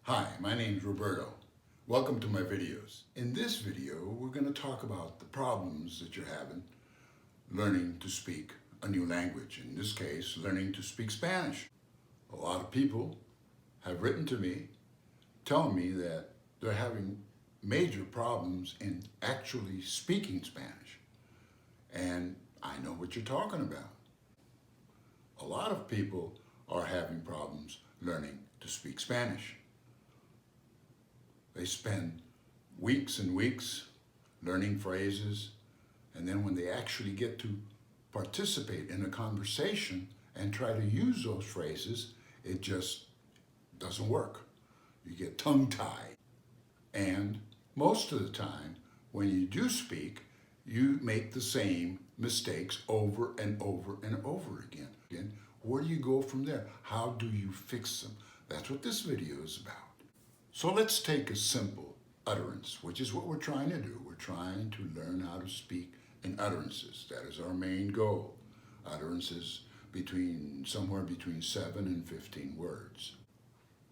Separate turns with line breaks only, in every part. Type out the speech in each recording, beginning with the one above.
Hi, my name's Roberto. Welcome to my videos. In this video, we're going to talk about the problems that you're having learning to speak a new language. In this case, learning to speak Spanish. A lot of people have written to me telling me that they're having major problems in actually speaking Spanish. And I know what you're talking about. A lot of people are having problems learning to speak Spanish. They spend weeks and weeks learning phrases, and then when they actually get to participate in a conversation and try to use those phrases, it just doesn't work. You get tongue-tied. And most of the time, when you do speak, you make the same mistakes over and over and over again. Where do you go from there? How do you fix them? That's what this video is about. So let's take a simple utterance, which is what we're trying to do. We're trying to learn how to speak in utterances. That is our main goal. Utterances somewhere between 7 and 15 words.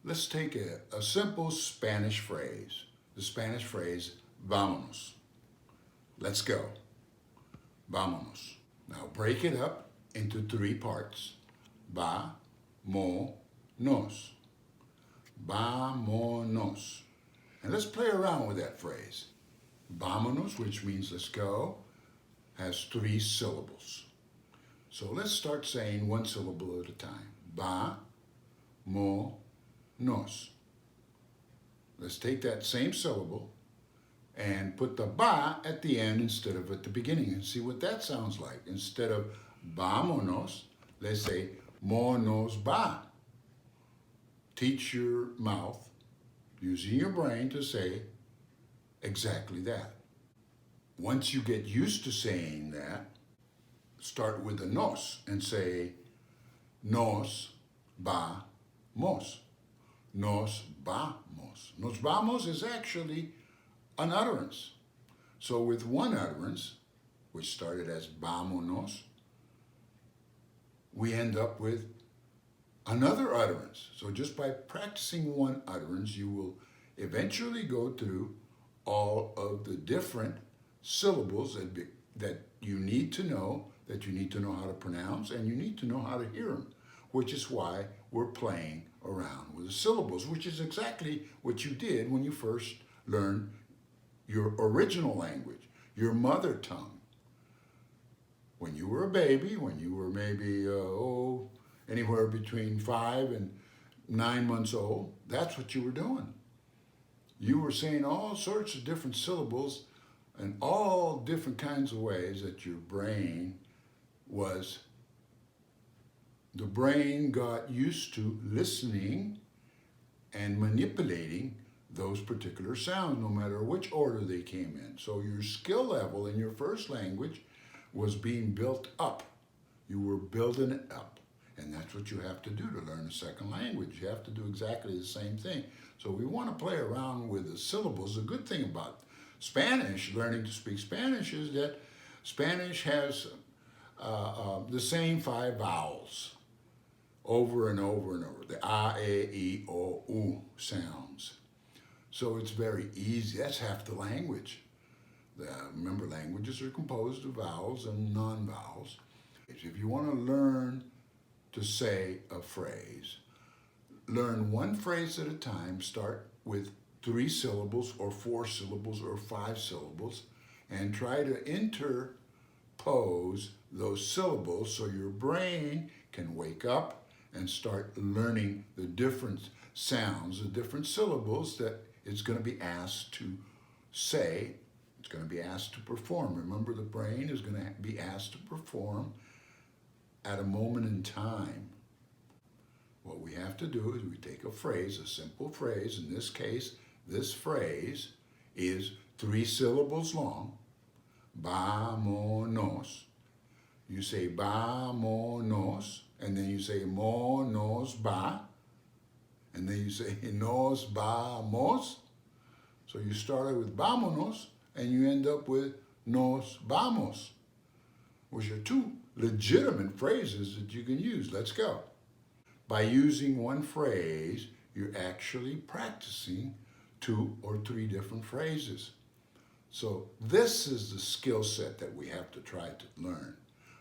Let's take a simple Spanish phrase. The Spanish phrase, vámonos. Let's go. Vámonos. Now break it up into 3 parts. Va, mo, nos. Vámonos. And let's play around with that phrase. Vámonos, which means let's go, has 3 syllables. So let's start saying 1 syllable at a time. Va, mo, nos. Let's take that same syllable and put the ba at the end instead of at the beginning and see what that sounds like. Instead of vámonos, let's say mo nos va. Teach your mouth, using your brain, to say exactly that. Once you get used to saying that, start with the nos and say nos vamos. Nos vamos. Nos vamos is actually an utterance. So with one utterance, which started as vámonos, we end up with another utterance. So just by practicing one utterance, you will eventually go through all of the different syllables that you need to know how to pronounce, and you need to know how to hear them, which is why we're playing around with the syllables, which is exactly what you did when you first learned your original language, your mother tongue. When you were a baby, when you were maybe, anywhere between 5 and 9 months old, that's what you were doing. You were saying all sorts of different syllables and all different kinds of ways that the brain got used to listening and manipulating those particular sounds, no matter which order they came in. So your skill level in your first language was being built up. You were building it up. And that's what you have to do to learn a second language. You have to do exactly the same thing. So we want to play around with the syllables. The good thing about Spanish, learning to speak Spanish, is that Spanish has the same 5 vowels over and over and over. The a, e, I, o, u sounds. So it's very easy. That's half the language. Remember, languages are composed of vowels and non-vowels. If you want to learn to say a phrase, learn one phrase at a time. Start with 3 syllables or 4 syllables or 5 syllables, and try to interpose those syllables so your brain can wake up and start learning the different sounds, the different syllables that it's going to be asked to say. It's going to be asked to perform. Remember, the brain is going to be asked to perform at a moment in time. What we have to do is we take a phrase, a simple phrase. In this case, this phrase is 3 syllables long. Vámonos. You say vámonos, and then you say mo nos va, and then you say nos vamos. So you started with vámonos, and you end up with nos vamos, which are 2 legitimate phrases that you can use. Let's go. By using one phrase, you're actually practicing 2 or 3 different phrases. So this is the skill set that we have to try to learn.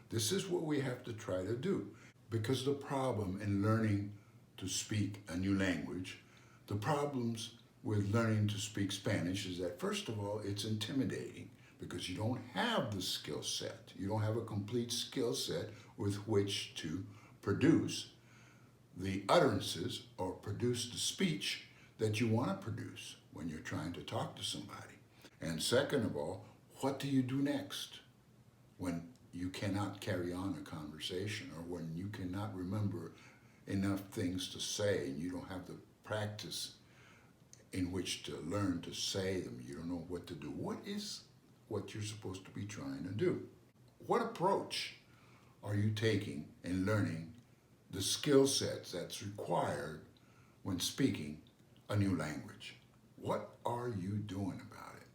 This is what we have to try to do. Because the problem in learning to speak a new language, the problems with learning to speak Spanish is that, first of all, it's intimidating because you don't have the skill set. You don't have a complete skill set with which to produce the utterances or produce the speech that you want to produce when you're trying to talk to somebody. And second of all, what do you do next when you cannot carry on a conversation or when you cannot remember enough things to say and you don't have the practice in which to learn to say them? You don't know what to do. What is what you're supposed to be trying to do? What approach are you taking in learning the skill sets that's required when speaking a new language? What are you doing about it?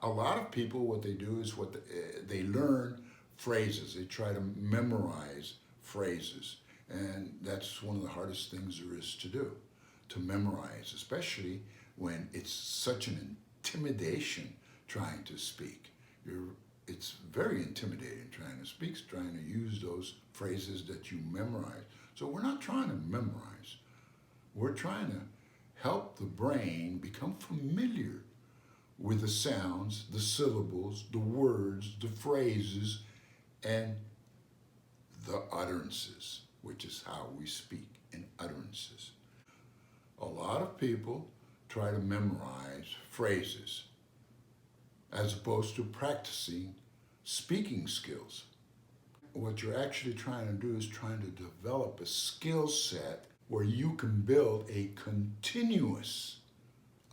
A lot of people, what they do is they learn phrases. They try to memorize phrases. And that's one of the hardest things there is to memorize, especially when it's such an intimidation trying to speak. It's very intimidating trying to speak, trying to use those phrases that you memorize. So we're not trying to memorize. We're trying to help the brain become familiar with the sounds, the syllables, the words, the phrases, and the utterances, which is how we speak in utterances. A lot of people try to memorize phrases as opposed to practicing speaking skills. What you're actually trying to do is trying to develop a skill set where you can build a continuous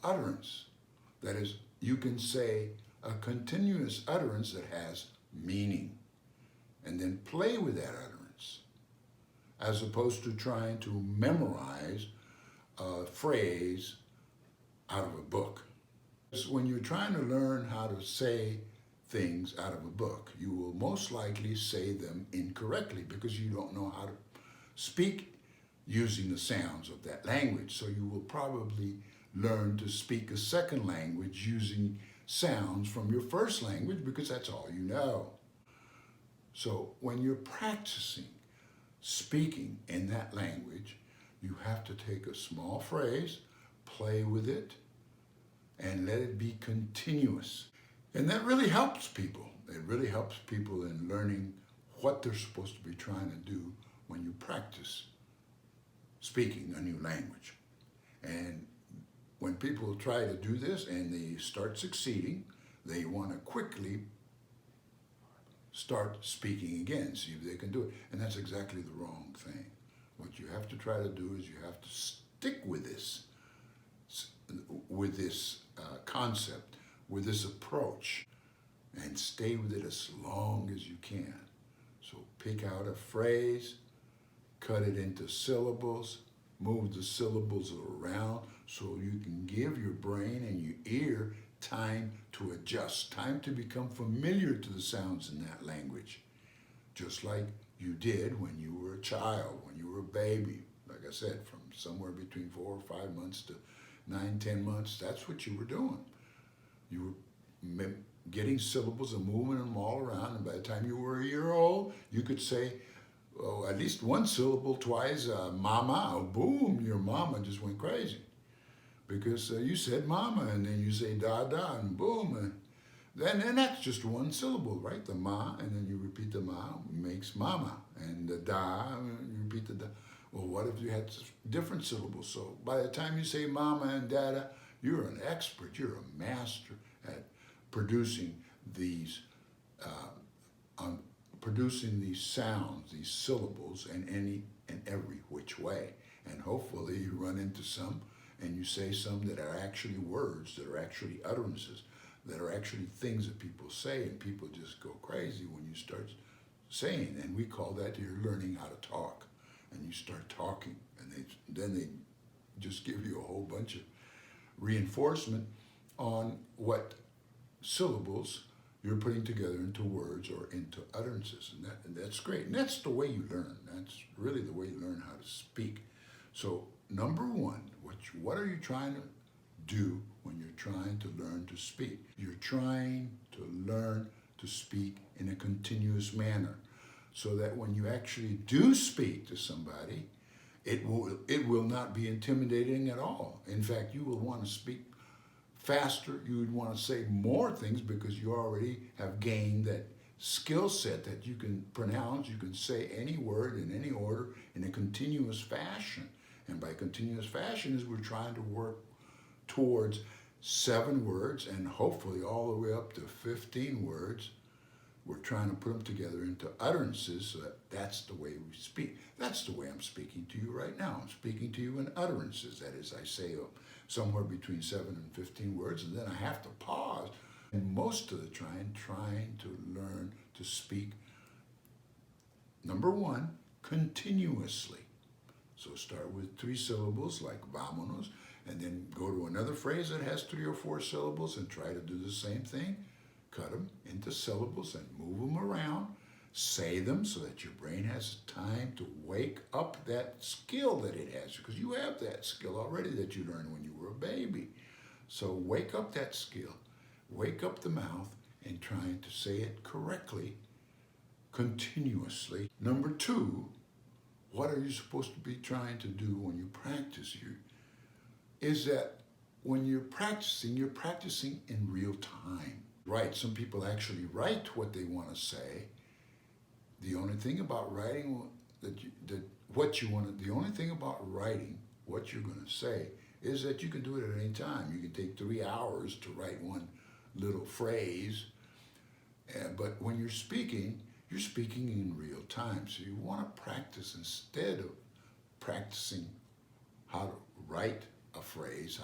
utterance. That is, you can say a continuous utterance that has meaning and then play with that utterance as opposed to trying to memorize a phrase out of a book. When you're trying to learn how to say things out of a book, you will most likely say them incorrectly because you don't know how to speak using the sounds of that language. So you will probably learn to speak a second language using sounds from your first language because that's all you know. So when you're practicing speaking in that language, you have to take a small phrase, play with it, and let it be continuous. And that really helps people. It really helps people in learning what they're supposed to be trying to do when you practice speaking a new language. And when people try to do this and they start succeeding, they want to quickly start speaking again, see if they can do it. And that's exactly the wrong thing. What you have to try to do is you have to stick with this concept, with this approach, and stay with it as long as you can. So pick out a phrase, cut it into syllables, move the syllables around so you can give your brain and your ear time to adjust, time to become familiar to the sounds in that language, just like you did when you were a child, when you were a baby. Like I said, from somewhere between 4 or 5 months to 9, 10 months, that's what you were doing. You were getting syllables and moving them all around, and by the time you were a year old, you could say at least one syllable twice, mama, oh, boom, your mama just went crazy. Because you said mama, and then you say da, and boom, and that's just one syllable, right? The ma, and then you repeat the ma, makes mama, and the da, you repeat the da. Well, what if you had different syllables? So by the time you say mama and dada, you're an expert, you're a master at producing these sounds, these syllables, in any and every which way. And hopefully you run into some and you say some that are actually words, that are actually utterances, that are actually things that people say, and people just go crazy when you start saying. And we call that you're learning how to talk. And you start talking, and then they just give you a whole bunch of reinforcement on what syllables you're putting together into words or into utterances, and that's great. And that's the way you learn. That's really the way you learn how to speak. So number one, what are you trying to do when you're trying to learn to speak? You're trying to learn to speak in a continuous manner so that when you actually do speak to somebody, it will not be intimidating at all. In fact, you will want to speak faster. You would want to say more things because you already have gained that skill set that you can pronounce. You can say any word in any order in a continuous fashion. And by continuous fashion is we're trying to work towards 7 words and hopefully all the way up to 15 words. We're trying to put them together into utterances so that's the way we speak. That's the way I'm speaking to you right now. I'm speaking to you in utterances. That is, I say somewhere between 7 and 15 words, and then I have to pause. And most of the time, trying to learn to speak, number one, continuously. So start with 3 syllables like vámonos, and then go to another phrase that has 3 or 4 syllables and try to do the same thing. Cut them into syllables and move them around. Say them so that your brain has time to wake up that skill that it has, because you have that skill already that you learned when you were a baby. So wake up that skill. Wake up the mouth and trying to say it correctly, continuously. Number 2, what are you supposed to be trying to do when you practice? Is that when you're practicing in real time. Right, some people actually write what they want to say. The only thing about writing the only thing about writing what you're going to say is that you can do it at any time. You can take 3 hours to write one little phrase, but when you're speaking in real time. So you want to practice, instead of practicing how to write a phrase,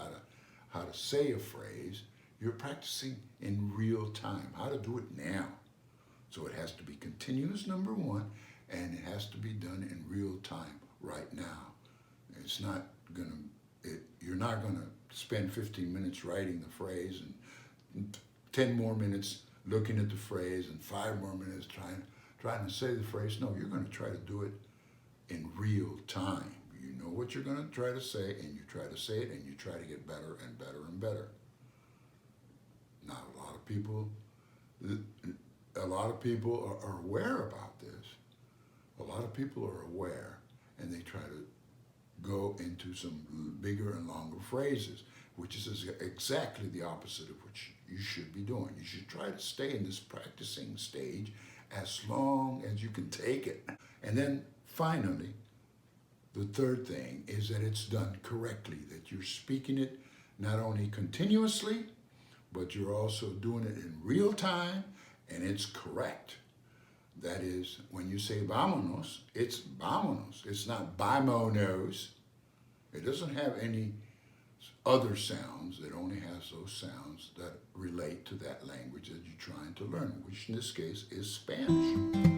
how to say a phrase, you're practicing in real time, how to do it now. So it has to be continuous, number 1, and it has to be done in real time, right now. You're not gonna spend 15 minutes writing the phrase and 10 more minutes looking at the phrase and 5 more minutes trying to say the phrase. No, you're gonna try to do it in real time. You know what you're gonna try to say, and you try to say it, and you try to get better and better and better. Now, a lot of people are aware about this. A lot of people are aware, and they try to go into some bigger and longer phrases, which is exactly the opposite of what you should be doing. You should try to stay in this practicing stage as long as you can take it. And then finally, the third thing is that it's done correctly, that you're speaking it not only continuously, but you're also doing it in real time, and it's correct. That is, when you say vámonos, it's vámonos. It's not vamonos. It doesn't have any other sounds. It only has those sounds that relate to that language that you're trying to learn, which in this case is Spanish.